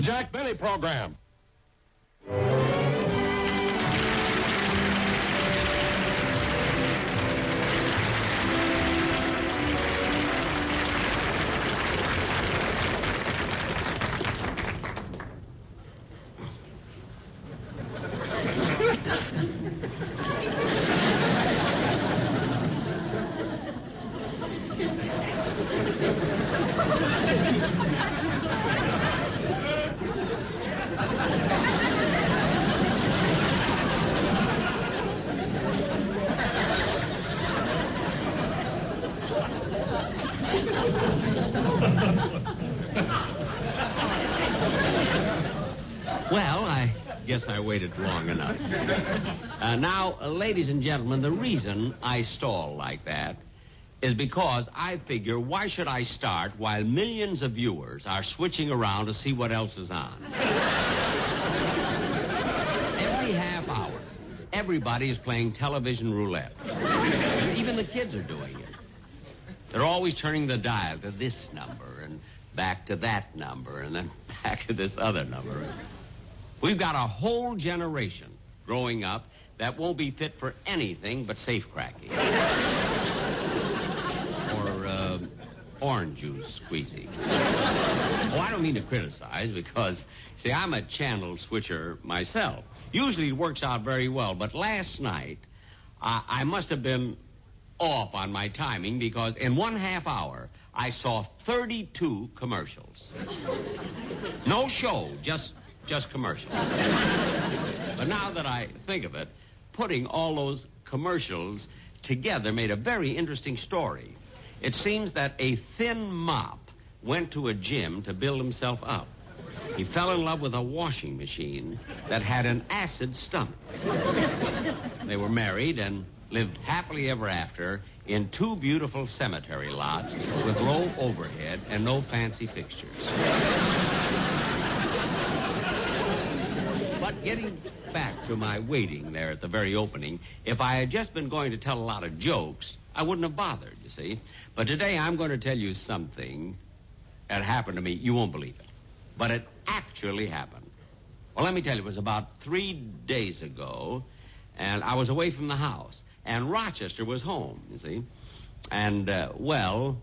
Jack Benny Program. Well, I guess I waited long enough. Now, ladies and gentlemen, the reason I stall like that is because I figure, why should I start while millions of viewers are switching around to see what else is on? Every half hour, everybody is playing television roulette. Even the kids are doing it. They're always turning the dial to this number and back to that number and then back to this other number. We've got a whole generation growing up that won't be fit for anything but safecracking. Or orange juice squeezing. Oh, I don't mean to criticize because, see, I'm a channel switcher myself. Usually it works out very well, but last night I must have been off on my timing because in 1/2 hour I saw 32 commercials. No show, just commercials. But now that I think of it, putting all those commercials together made a very interesting story. It seems that a thin mop went to a gym to build himself up. He fell in love with a washing machine that had an acid stomach. They were married and lived happily ever after in 2 beautiful cemetery lots with low overhead and no fancy fixtures. But getting back to my waiting there at the very opening, if I had just been going to tell a lot of jokes, I wouldn't have bothered, you see. But today I'm going to tell you something that happened to me. You won't believe it. But it actually happened. Well, let me tell you, it was about 3 days ago, and I was away from the house, and Rochester was home, you see. And, well,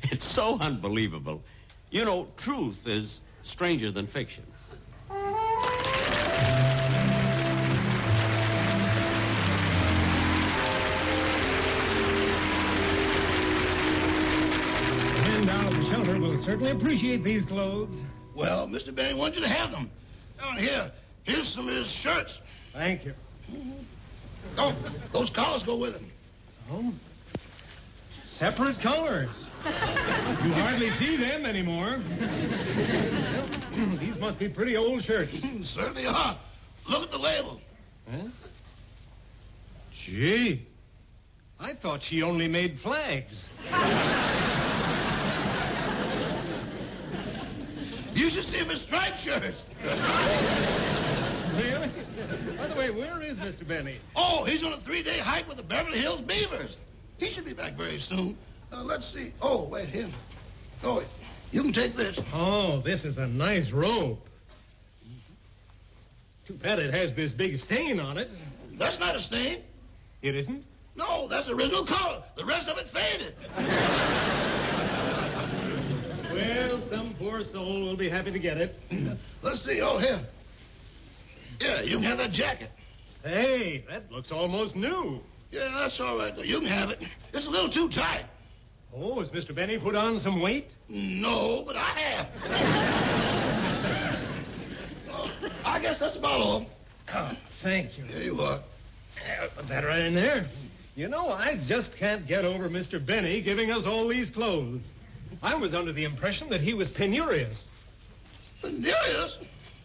it's so unbelievable. You know, truth is stranger than fiction. Will certainly appreciate these clothes. Well, Mr. Benny wants you to have them. Down here, here's some of his shirts. Thank you. Oh, those collars go with them. Oh, separate colors. You hardly see them anymore. Well, these must be pretty old shirts. Certainly are. Look at the label. Huh? Gee, I thought she only made flags. You should see him in striped shirts. Really? By the way, where is Mr. Benny? Oh, he's on a 3-day hike with the Beverly Hills Beavers. He should be back very soon. Let's see. Oh, wait, him. Oh, you can take this. Oh, this is a nice robe. Too bad it has this big stain on it. That's not a stain. It isn't? No, that's the original color. The rest of it faded. Well, some poor soul will be happy to get it. Let's see. Oh, here. Yeah, you can have that jacket. Hey, that looks almost new. Yeah, that's all right, though. You can have it. It's a little too tight. Oh, has Mr. Benny put on some weight? No, but I have. I guess that's about all. Oh, thank you. There you are. Put that right in there. You know, I just can't get over Mr. Benny giving us all these clothes. I was under the impression that he was penurious. Penurious?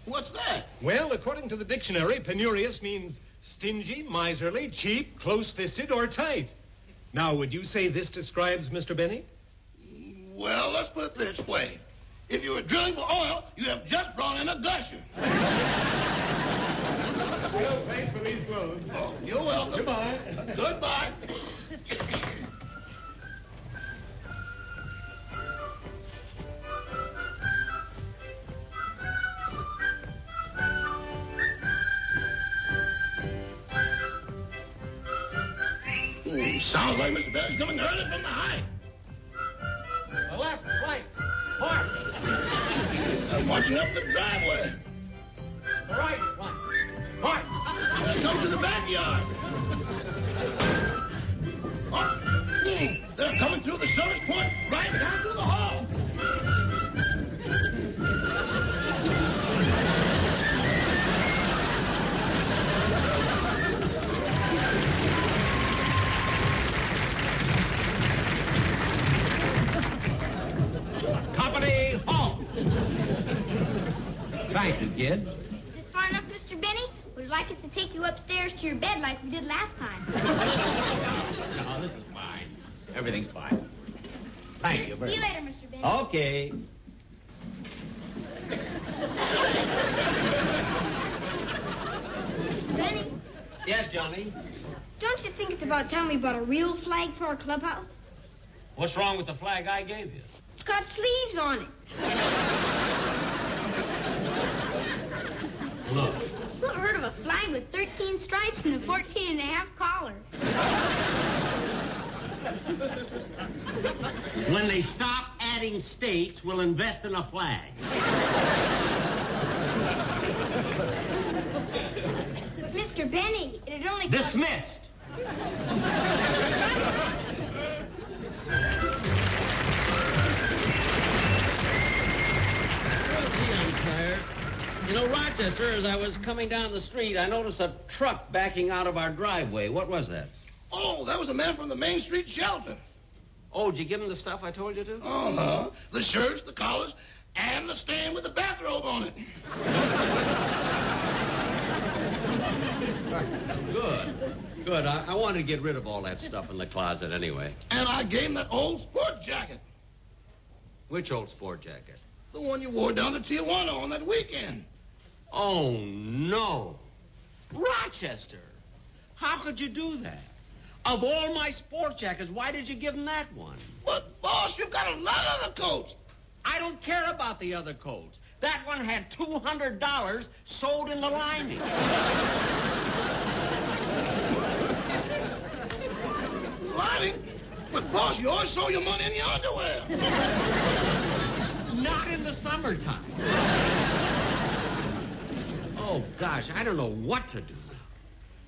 What's that? Well, according to the dictionary, penurious means stingy, miserly, cheap, close-fisted, or tight. Now, would you say this describes Mr. Benny? Well, let's put it this way. If you were drilling for oil, you have just brought in a gusher. Well, thanks for these clothes. Oh, you're welcome. Goodbye. Goodbye. Sounds like Mr. Benny's coming early from the height. The left, right, park. I'm marching up the driveway. The right, park. Let's come to the backyard. Oh, they're coming through the service port right down through the hall. Company halt. Thank you, kid. Is this far enough, Mr. Benny? Would you like us to take you upstairs to your bed like we did last time? No, this is fine. Everything's fine. Thank you very See you much. later, Mr. Benny. Okay. Benny, Yes, Johnny? don't you think it's about time we bought a real flag for our clubhouse? What's wrong with the flag I gave you? It's got sleeves on it. Look. Who ever heard of a flag with 13 stripes and a 14 and a half collar? When they stop adding states, we'll invest in a flag. But Mr. Benny, it'd only cost... Dismissed. I'm tired. You know, Rochester, as I was coming down the street, I noticed a truck backing out of our driveway. What was that? Oh, that was the man from the Main Street shelter. Oh, did you give him the stuff I told you to? Uh-huh. The shirts, the collars, and the stand with the bathrobe on it. Good. Good. I wanted to get rid of all that stuff in the closet anyway. And I gave him that old sport jacket. Which old sport jacket? The one you wore down to Tijuana on that weekend. Oh, no. Rochester, how could you do that? Of all my sport jackets, why did you give him that one? But, boss, you've got a lot of the coats. I don't care about the other coats. That one had $200 sold in the lining. Lining? But, boss, you always sold your money in your underwear. Not in the summertime. Oh, gosh, I don't know what to do now.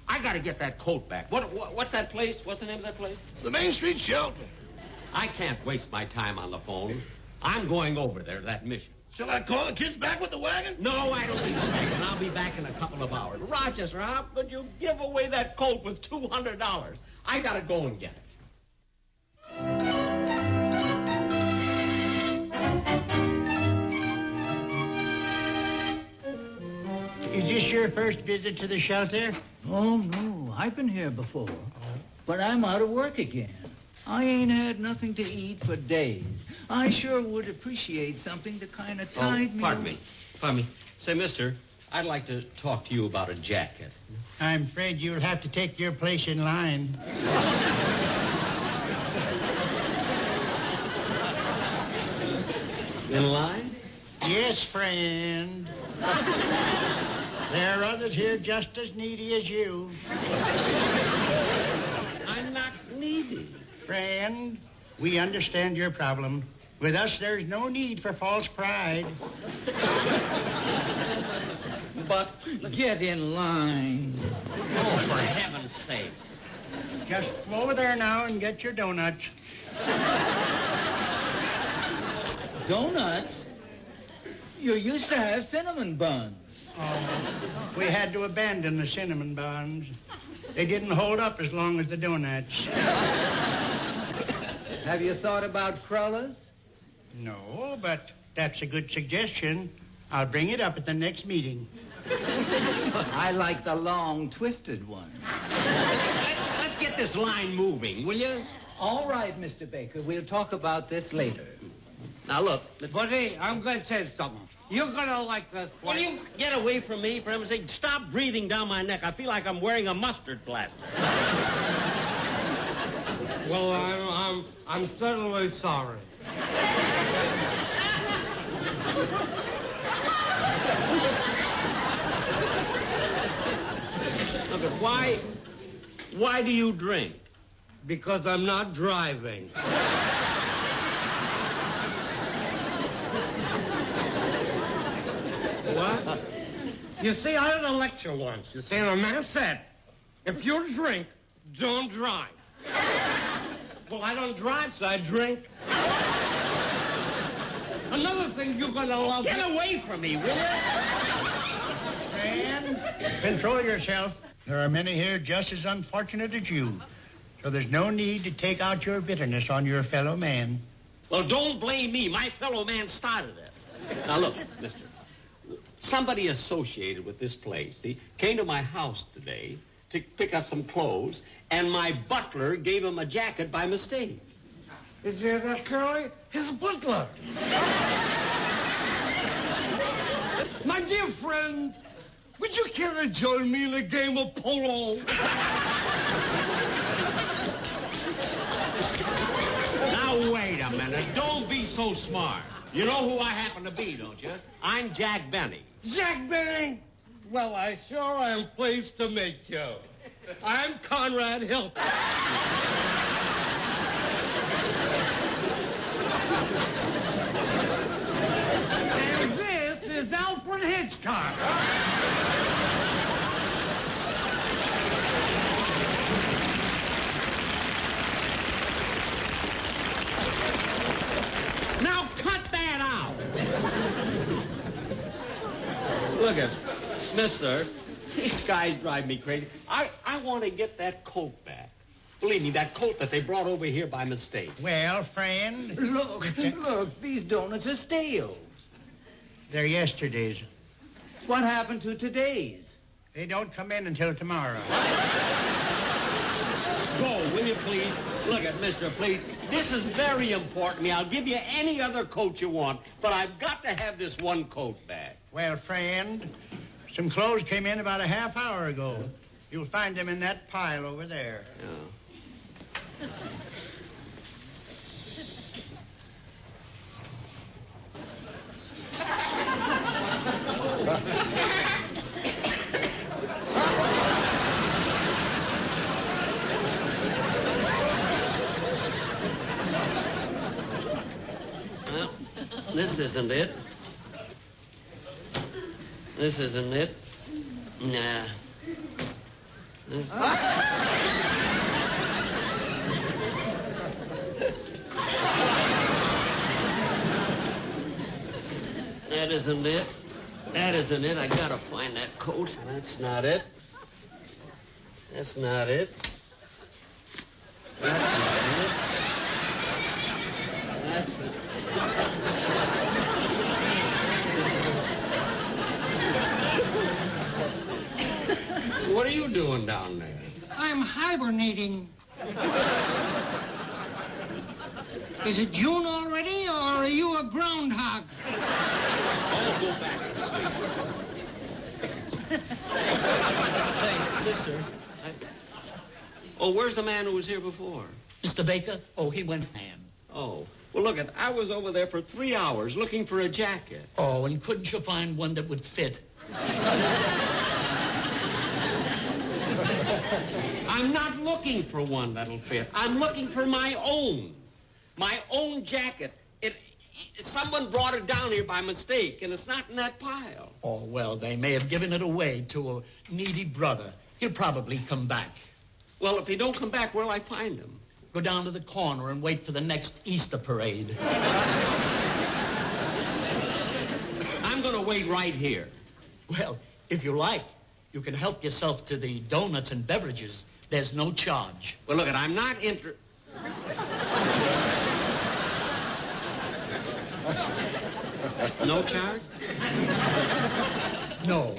I got to get that coat back. What's that place? What's the name of that place? The Main Street shelter. I can't waste my time on the phone. I'm going over there to that mission. Shall I call the kids back with the wagon? No, I don't need the wagon. I'll be back in a couple of hours. Rochester, how could you give away that coat with $200? I got to go and get it. Is this your first visit to the shelter? Oh, no. I've been here before. But I'm out of work again. I ain't had nothing to eat for days. I sure would appreciate something to kind of tide me. Pardon me. Pardon me. Say, mister, I'd like to talk to you about a jacket. I'm afraid you'll have to take your place in line. In line? Yes, friend. There are others here just as needy as you. I'm not needy. Friend, we understand your problem. With us, there's no need for false pride. But, Get in line. oh, for heaven's sakes. Just go over there now and get your donuts. Donuts? You used to have cinnamon buns. Oh, we had to abandon the cinnamon buns. They didn't hold up as long as the donuts. Have you thought about crullers? No, but that's a good suggestion. I'll bring it up at the next meeting. I like the long, twisted ones. Let's get this line moving, will you? All right, Mr. Baker. We'll talk about this later. Now, look. Buddy, I'm going to tell you something. You're going to like this Will place. you get away from me, for heaven's sake? Stop breathing down my neck. I feel like I'm wearing a mustard plaster. Well, I'm certainly sorry. Look, why do you drink? Because I'm not driving. What? You see, I had a lecture once. You see, and a man said, if you drink, don't drive. Well, I don't drive, so I drink. Another thing you're gonna love... Get away from me, will you? Man, control yourself. There are many here just as unfortunate as you. So there's no need to take out your bitterness on your fellow man. Well, don't blame me. My fellow man started it. Now, look, mister. Somebody associated with this place, he came to my house today to pick up some clothes, and my butler gave him a jacket by mistake. Is there that Curly? His butler. My dear friend, would you care to join me in a game of polo? Now, wait a minute. Don't be so smart. You know who I happen to be, don't you? I'm Jack Benny. Jack Benny? Well, I sure am pleased to meet you. I'm Conrad Hilton. And this is Alfred Hitchcock. Now cut that out. Look at, mister, these guys drive me crazy. I want to get that coat back. Believe me, that coat that they brought over here by mistake. Well, friend, Look, these donuts are stale. they're yesterday's. What happened to today's? They don't come in until tomorrow. Go, will you please? Look at, mister, please. This is very important to me. I'll give you any other coat you want, but I've got to have this one coat back. Well, friend, some clothes came in about a half hour ago. You'll find them in that pile over there. Yeah. Well, this isn't it. This isn't it. Nah. This... That isn't it. That isn't it. I gotta find that coat. That's not it. That's not it. That's not it. That's it. What are you doing down there? I'm hibernating. Is it June already, or are you a groundhog? Oh, go back and sleep. Say, mister, Oh, where's the man who was here before? Mr. Baker? Oh, he went ham. Oh. Well, look, I was over there for 3 hours looking for a jacket. Oh, and couldn't you find one that would fit? I'm not looking for one that'll fit. I'm looking for my own. My own jacket. Someone brought it down here by mistake, and it's not in that pile. Oh, well, they may have given it away to a needy brother. He'll probably come back. Well, if he don't come back, where'll I find him? Go down to the corner and wait for the next Easter parade. I'm going to wait right here. Well, if you like, you can help yourself to the donuts and beverages. There's no charge. Well, look, I'm not No charge? No.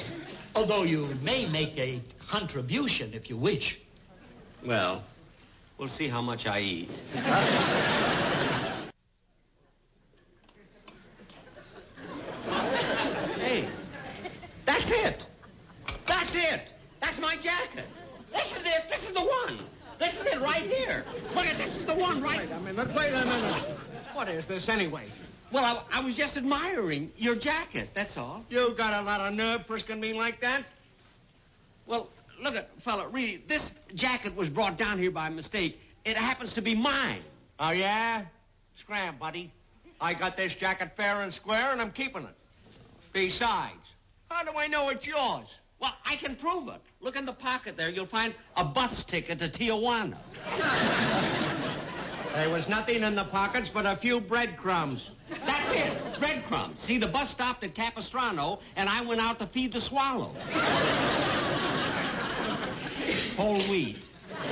Although you may make a contribution if you wish. Well, we'll see how much I eat. Hey, that's it. That's it. That's my jacket. This is it. This is the one. This is it right here. Look at this is the one right. Wait a minute. What is this anyway? Well, I was just admiring your jacket, that's all. You got a lot of nerve frisking me like that? Well, look at, fella, really, this jacket was brought down here by mistake, it happens to be mine. Oh, yeah? Scram, buddy. I got this jacket fair and square, and I'm keeping it. Besides, how do I know it's yours? Well, I can prove it. Look in the pocket there. You'll find a bus ticket to Tijuana. There was nothing in the pockets but a few breadcrumbs. That's it. Breadcrumbs. See, the bus stopped at Capistrano, and I went out to feed the swallows. Whole wheat.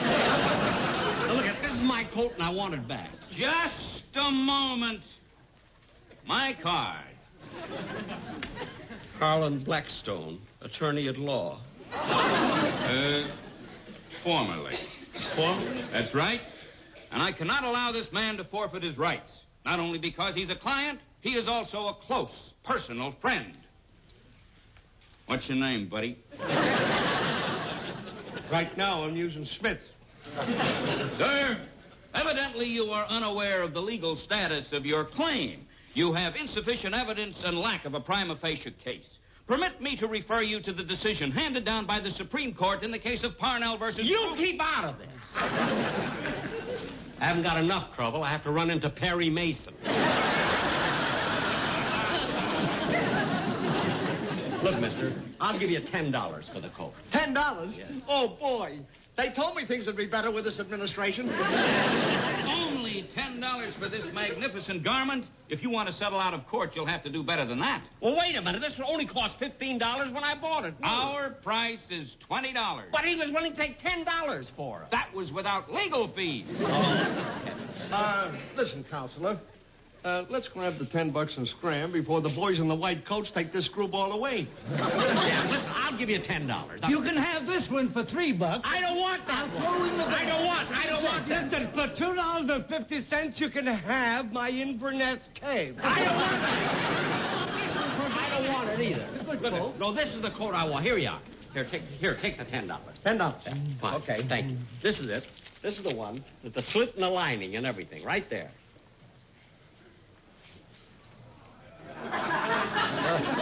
Now, look, this is my coat, and I want it back. Just a moment. My card. Harlan Blackstone, attorney at law. Formerly. Formerly? That's right. And I cannot allow this man to forfeit his rights. Not only because he's a client, he is also a close, personal friend. What's your name, buddy? Right now, I'm using Smith. Sir, evidently you are unaware of the legal status of your claim. You have insufficient evidence and lack of a prima facie case. Permit me to refer you to the decision handed down by the Supreme Court in the case of Parnell versus... You keep out of this. I haven't got enough trouble. I have to run into Perry Mason. Look, mister, I'll give you $10 for the coat. $10? Yes. Oh, boy. They told me things would be better with this administration. Only $10 for this magnificent garment? If you want to settle out of court, you'll have to do better than that. Well, wait a minute. This only cost $15 when I bought it. Our price is $20. But he was willing to take $10 for it. That was without legal fees. Listen, Counselor. Let's grab the $10 and scram before the boys in the white coats take this screwball away. Yeah, listen, I'll give you $10. You can have this one for $3. I don't want that. I'll throw in the... I don't want that. Listen, for $2.50, you can have my Inverness cave. I don't want that. I don't want it either. It's a good Look, coat. no, this is the coat I want. Here you are. Here, take the $10. $10. Fine. Okay. Thank you. This is it. This is the one with the slit in the lining and everything, right there.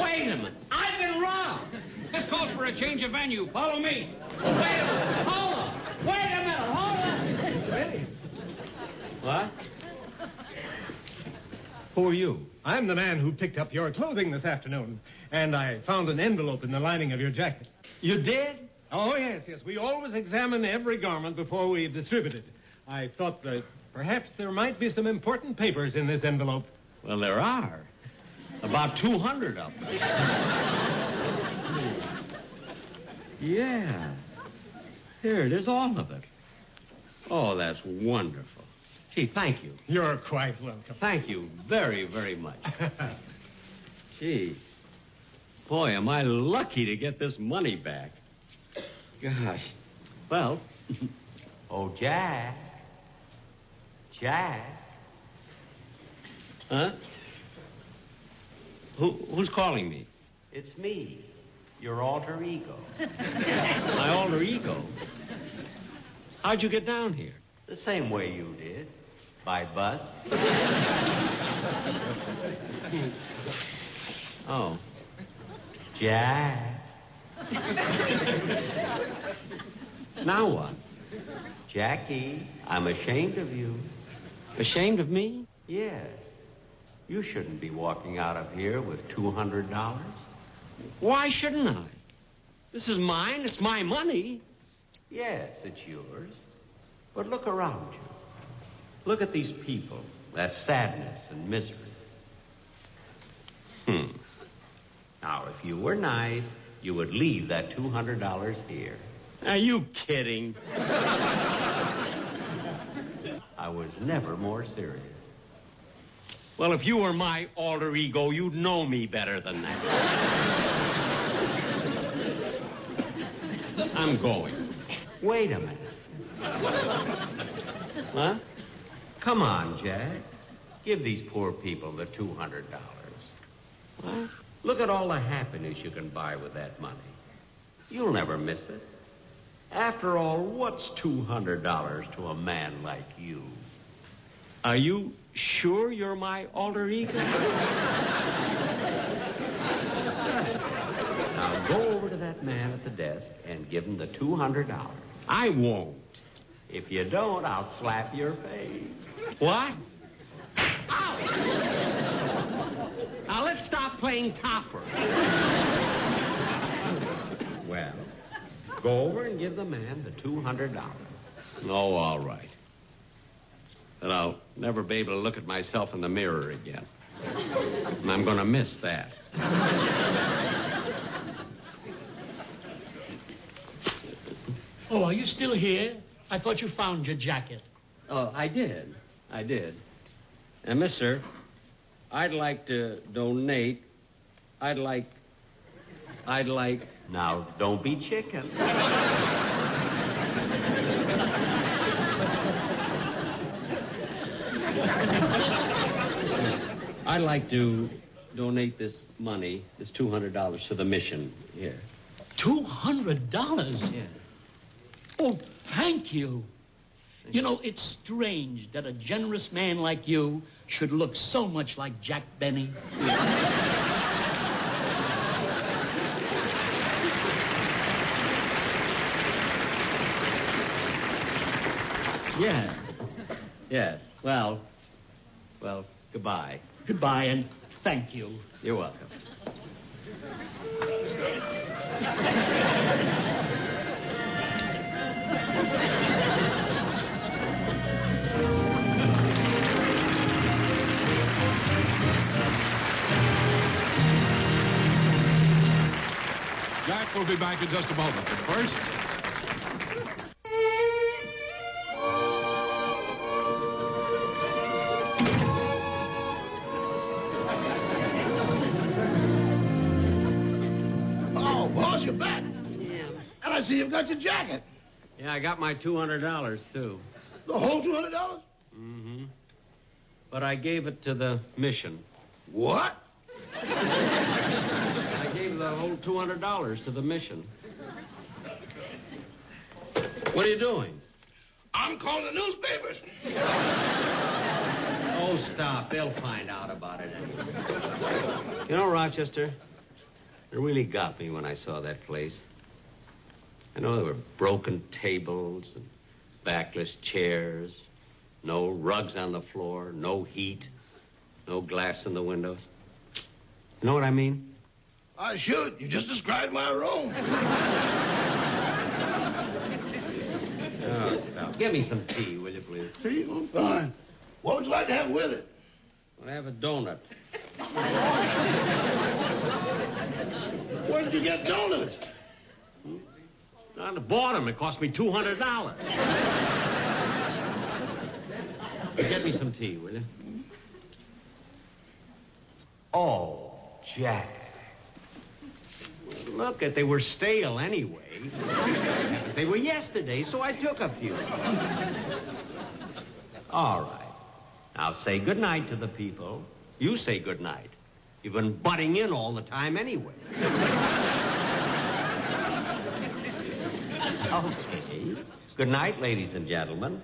Wait a minute. I've been wrong. This calls for a change of venue. Follow me. Wait a minute. Hold on. Wait a minute. Hold on. What? Who are you? I'm the man who picked up your clothing this afternoon, and I found an envelope in the lining of your jacket. You did? Oh, yes. We always examine every garment before we distribute it. I thought that perhaps there might be some important papers in this envelope. Well, there are. About 200 of them. Yeah. Here it is, all of it. Oh, that's wonderful. Gee, thank you. You're quite welcome. Thank you very, very much. Gee. Boy, am I lucky to get this money back. Gosh. Well. Oh, Jack. Jack. Huh? Who's calling me? It's me, your alter ego. My alter ego? How'd you get down here? The same way you did. By bus. Oh. Jack. Now what? Jackie, I'm ashamed of you. Ashamed of me? Yes. You shouldn't be walking out of here with $200. Why shouldn't I? This is mine. It's my money. Yes, it's yours. But look around you. Look at these people. That sadness and misery. Now, if you were nice, you would leave that $200 here. Are you kidding? I was never more serious. Well, if you were my alter ego, you'd know me better than that. I'm going. Wait a minute. Huh? Come on, Jack. Give these poor people the $200. What? Look at all the happiness you can buy with that money. You'll never miss it. After all, what's $200 to a man like you? Are you sure you're my alter ego? Now go over to that man at the desk and give him the $200. I won't. If you don't, I'll slap your face. What? Ow! Now, let's stop playing topper. Well, go over and give the man the $200. Oh, all right. But I'll never be able to look at myself in the mirror again. And I'm going to miss that. Oh, are you still here? I thought you found your jacket. Oh, I did. And, mister, I'd like to donate. I'd like... Now, don't be chicken. I'd like to donate this money, this $200 to the mission here. $200? Yeah. Oh, thank you. You know, it's strange that a generous man like you should look so much like Jack Benny. Yes. Well, goodbye. Goodbye, and thank you. You're welcome. Jack will be back in just a moment, but first... Oh, boss, you're back. Yeah. And I see you've got your jacket. Yeah, I got my $200, too. The whole $200? Mm-hmm. But I gave it to the mission. What? I gave the whole $200 to the mission. What are you doing? I'm calling the newspapers. Oh, stop. They'll find out about it anyway. You know, Rochester, it really got me when I saw that place. I know there were broken tables and backless chairs, no rugs on the floor, no heat, no glass in the windows. You know what I mean? I should. You just described my room. Oh, stop. Give me some tea, will you, please? Tea? Oh, fine. What would you like to have with it? I'll have a donut. Where did you get donuts? I bought them. It cost me $200. Get me some tea, will you? Oh, Jack. Look, they were stale anyway. They were yesterday, so I took a few. All right. Now say goodnight to the people. You say goodnight. You've been butting in all the time anyway. Okay. Good night, ladies and gentlemen.